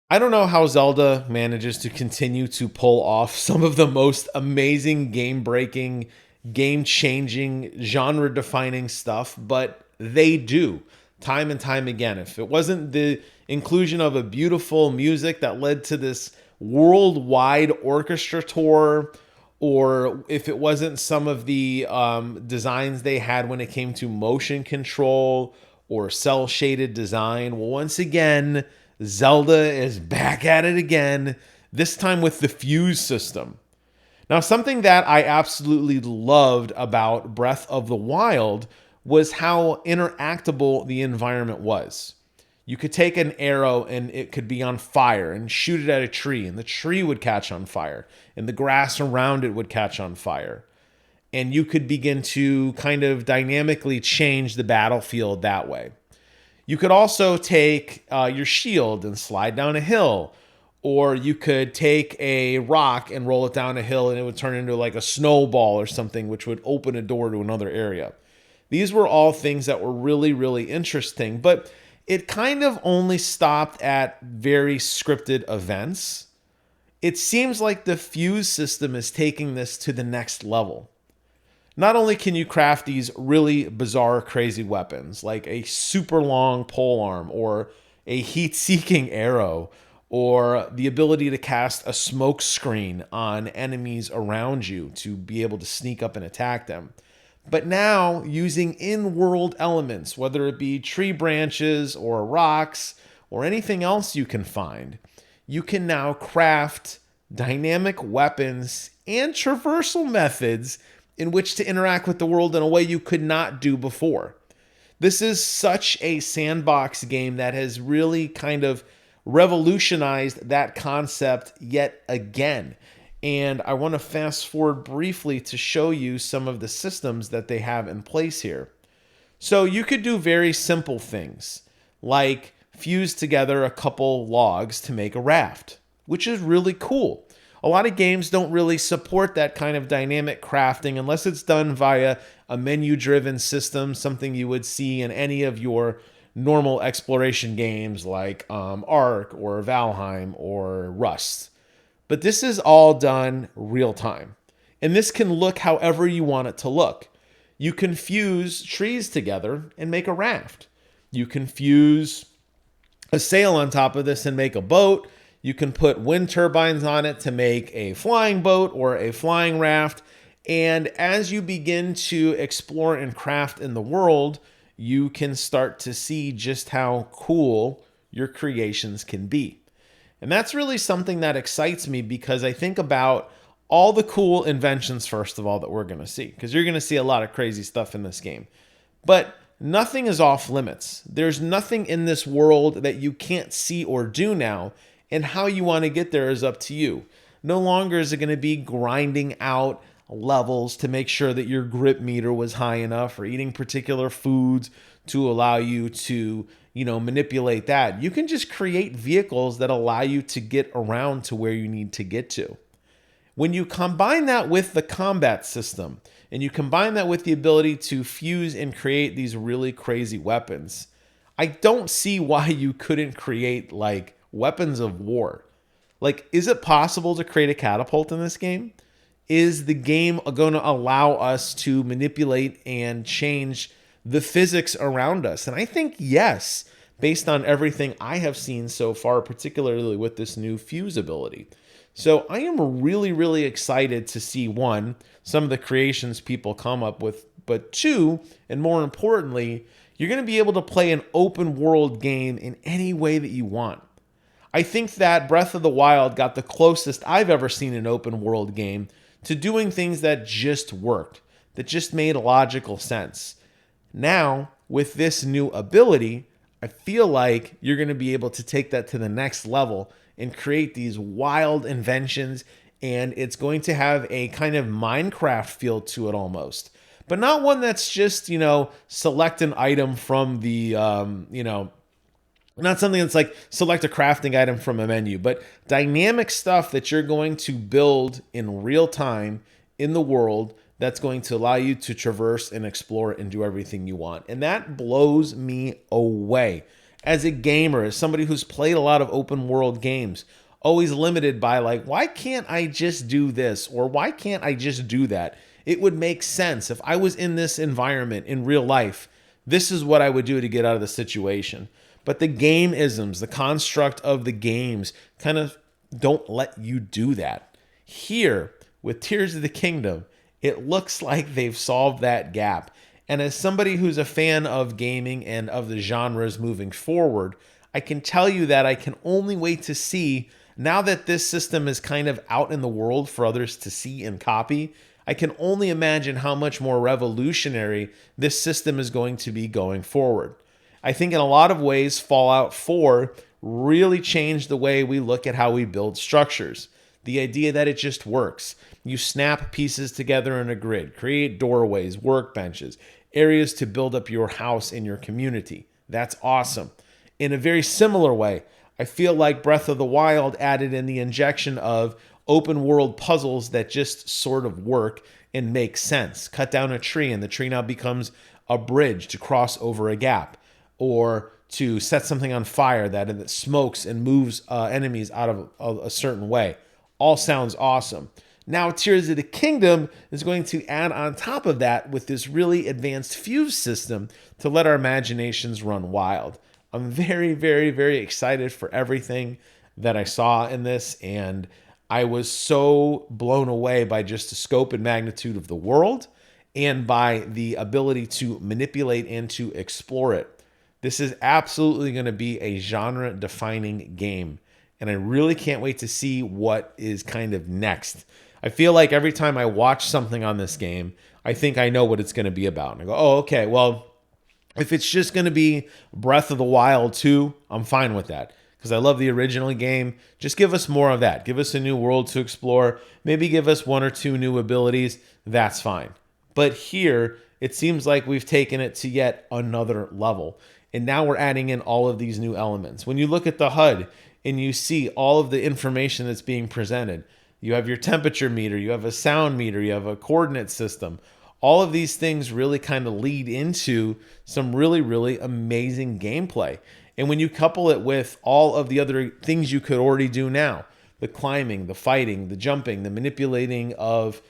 I don't know how Zelda manages to continue to pull off some of the most amazing game breaking, game changing, genre defining stuff, but they do time and time again. If it wasn't the inclusion of a beautiful music that led to this worldwide orchestra tour, or if it wasn't some of the designs they had when it came to motion control or cell shaded design, well, once again, Zelda is back at it again, this time with the fuse system. Now, something that I absolutely loved about Breath of the Wild was how interactable the environment was. You could take an arrow and it could be on fire and shoot it at a tree, and the tree would catch on fire, and the grass around it would catch on fire. And you could begin to kind of dynamically change the battlefield that way. You could also take your shield and slide down a hill, or you could take a rock and roll it down a hill and it would turn into like a snowball or something, which would open a door to another area. These were all things that were really, really interesting, but it kind of only stopped at very scripted events. It seems like the fuse system is taking this to the next level. Not only can you craft these really bizarre, crazy weapons, like a super long pole arm or a heat seeking arrow, or the ability to cast a smoke screen on enemies around you to be able to sneak up and attack them. But now, using in world elements, whether it be tree branches or rocks or anything else you can find, you can now craft dynamic weapons and traversal methods in which to interact with the world in a way you could not do before. This is such a sandbox game that has really kind of revolutionized that concept yet again. And I want to fast forward briefly to show you some of the systems that they have in place here. So you could do very simple things like fuse together a couple logs to make a raft, which is really cool. A lot of games don't really support that kind of dynamic crafting unless it's done via a menu-driven system, something you would see in any of your normal exploration games like Ark or Valheim or Rust. But this is all done real time. And this can look however you want it to look. You can fuse trees together and make a raft. You can fuse a sail on top of this and make a boat. You can put wind turbines on it to make a flying boat or a flying raft. And as you begin to explore and craft in the world, you can start to see just how cool your creations can be. And that's really something that excites me because I think about all the cool inventions, first of all, that we're going to see, because you're going to see a lot of crazy stuff in this game. But nothing is off limits. There's nothing in this world that you can't see or do now, and how you want to get there is up to you. No longer is it going to be grinding out levels to make sure that your grip meter was high enough or eating particular foods to allow you to, manipulate that. You can just create vehicles that allow you to get around to where you need to get to. When you combine that with the combat system and you combine that with the ability to fuse and create these really crazy weapons, I don't see why you couldn't create like weapons of war. Like, is it possible to create a catapult in this game? Is the game going to allow us to manipulate and change the physics around us? And I think yes, based on everything I have seen so far, particularly with this new fuse ability. So I am really, really excited to see, one, some of the creations people come up with, but two, and more importantly, you're going to be able to play an open world game in any way that you want. I think that Breath of the Wild got the closest I've ever seen an open world game to doing things that just worked, that just made logical sense. Now, with this new ability, I feel like you're going to be able to take that to the next level and create these wild inventions, and it's going to have a kind of Minecraft feel to it almost. But not one that's just, select an item from the, not something that's like select a crafting item from a menu, but dynamic stuff that you're going to build in real time in the world that's going to allow you to traverse and explore and do everything you want. And that blows me away. as a gamer, as somebody who's played a lot of open world games, always limited by like, why can't I just do this? Or why can't I just do that? It would make sense if I was in this environment in real life. This is what I would do to get out of the situation. But the game isms, the construct of the games kind of don't let you do that. Here, with Tears of the Kingdom, it looks like they've solved that gap. And as somebody who's a fan of gaming and of the genres moving forward, I can tell you that I can only wait to see, now that this system is kind of out in the world for others to see and copy, I can only imagine how much more revolutionary this system is going to be going forward. I think in a lot of ways, Fallout 4 really changed the way we look at how we build structures. The idea that it just works. You snap pieces together in a grid, create doorways, workbenches, areas to build up your house in your community. That's awesome. In a very similar way, I feel like Breath of the Wild added in the injection of open world puzzles that just sort of work and make sense. Cut down a tree and the tree now becomes a bridge to cross over a gap, or to set something on fire that smokes and moves enemies out of a certain way. All sounds awesome. Now Tears of the Kingdom is going to add on top of that with this really advanced fuse system to let our imaginations run wild. I'm very, very, very excited for everything that I saw in this, and I was so blown away by just the scope and magnitude of the world and by the ability to manipulate and to explore it. This is absolutely going to be a genre-defining game, and I really can't wait to see what is kind of next. I feel like every time I watch something on this game, I think I know what it's going to be about. And I go, oh, okay, well, if it's just going to be Breath of the Wild 2, I'm fine with that, because I love the original game. Just give us more of that. Give us a new world to explore. Maybe give us one or two new abilities. That's fine. But here, it seems like we've taken it to yet another level. And now we're adding in all of these new elements. When you look at the HUD and you see all of the information that's being presented, you have your temperature meter, you have a sound meter, you have a coordinate system. All of these things really kind of lead into some really, really amazing gameplay. And when you couple it with all of the other things you could already do now, the climbing, the fighting, the jumping, the manipulating of,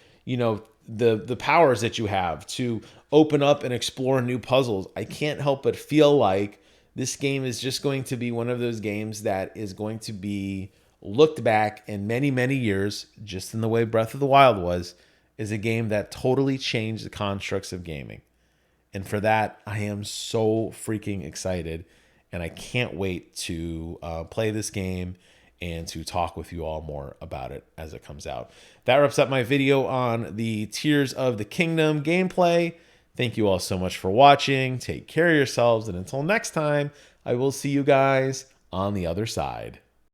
the powers that you have to open up and explore new puzzles, I can't help but feel like this game is just going to be one of those games that is going to be looked back in many, many years, just in the way Breath of the Wild was, is a game that totally changed the constructs of gaming. And for that, I am so freaking excited. And I can't wait to play this game and to talk with you all more about it as it comes out. That wraps up my video on the Tears of the Kingdom gameplay. Thank you all so much for watching. Take care of yourselves. And until next time, I will see you guys on the other side.